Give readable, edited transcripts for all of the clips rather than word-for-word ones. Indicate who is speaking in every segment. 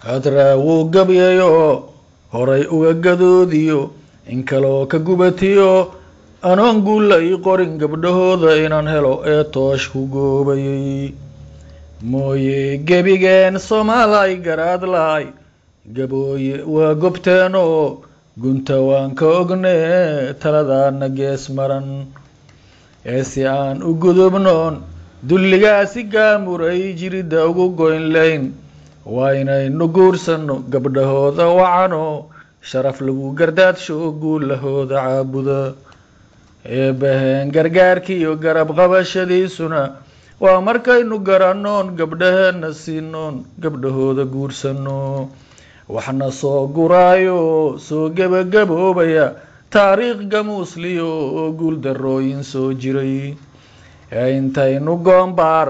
Speaker 1: hadraa wuu gabyayo horay uga gadoodiyo in kaloo ka gubatiyo anoon guulla ii qorin gabdhahooda inaan helo ee toosh ku goobayay mooye gebigeen soomaalay garaadlaay gabooye waa gobteenoo gunta waan ka ognee taladaana gees maran ee si aan u gudubnoon dulligaasi gaamuray jiridda ugu goyn layn waa inaynu guursanno gabdhahooda wacano sharaf lagu gardaadsho guulahooda caabuda eebbaheen gargaarkiiyo garab qabashadiisuna waa markaynu garannoon gabdhaheenna siinoon gabdhahooda guursanno waxna soo guraayo soo gebagaboobaya taariikh gamuusliyo oo guul darrooyin soo jiray ee intaynu goombaar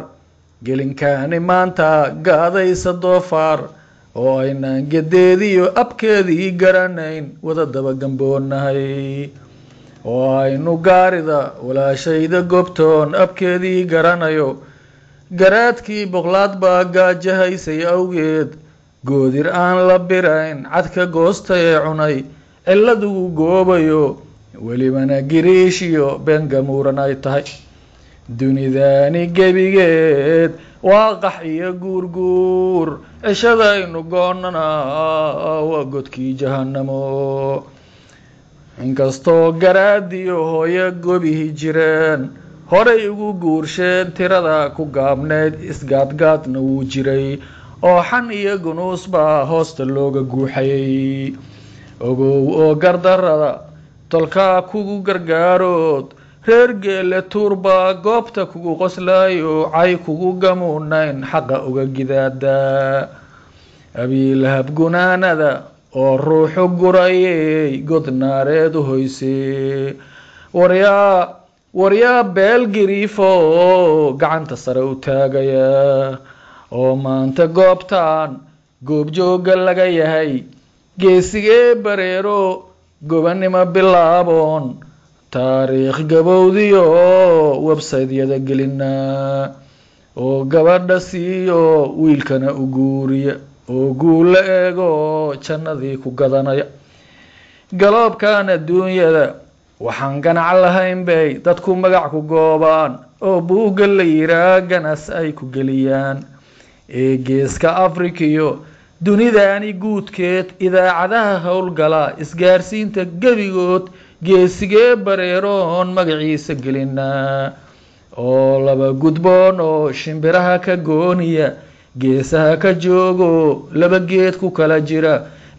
Speaker 1: gelinkaani maanta gaadaysa doofaar oo aynaan gedeediyo abkeedii garanayn wada daba gamboonahay oo aynu gaarida walaashayda gobtoon abkeedii garanayo garaadkii boqlaad baa gaajahaysay awgeed goodir aan la birayn cadka goosta ee cunay cilladugu goobayo welibana giriishiyo been gamuuran ay tahay dunidaani gebigeed waa qax iyo guurguur cishadaynu goonnana waa godkii jahannamo inkastoo garaadiyo hooyo gobihi jireen horay ugu guursheen tirada ku gaabneyd isgaadgaadna wuu jiray oo xan iyo gunuus baa hoosta looga guuxayay ogow oo gardarrada tolkaa kugu gargaarood reer geelle tuurbaa goobta kugu qoslaayo cay kugu gamuunayn xaqa uga gidaada abiilahab gunaanada oo ruuxu gurayay god naareed u hoysee waryaa beel giriifo gacanta sare u taagaya oo maanta goobtaan goobjooga laga yahay geesigee bareero gobannimo bilaaboon taariikh gabowdiyo websaydyada gelina oo gabadha siiyo wiilkana u guuriya oo guulla eego jannadii ku gadanaya galoobkan adduunyada waxaan ganac lahayn bay dadku magac ku goobaan oo buugga la yiraa ganas ay ku geliyaan ee geeska afrikiyo dunidaani guudkeed idaacadaha howlgala isgaarsiinta gebigood geesigee bareeroon magaciisa gelinaa oo laba gudboon oo shimbiraha ka gooniya geesaha ka joogo laba geed ku kala jira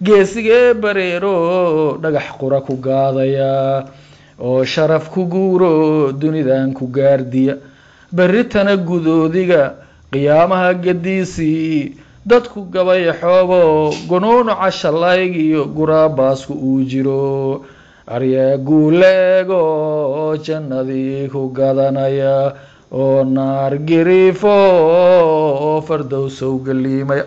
Speaker 1: geesigee bareero dhagax qura ku gaadaya oo sharaf ku guuro dunidan ku gaardiya berritana gudoodiga qiyaamaha gadiisii dadku gabaya xoobo gunuunu cashalayg iyo guraabaasku uu jiro aryaa guuleego jannadii ku gadanaya oo naar giriifo oo fardowsow galiimaya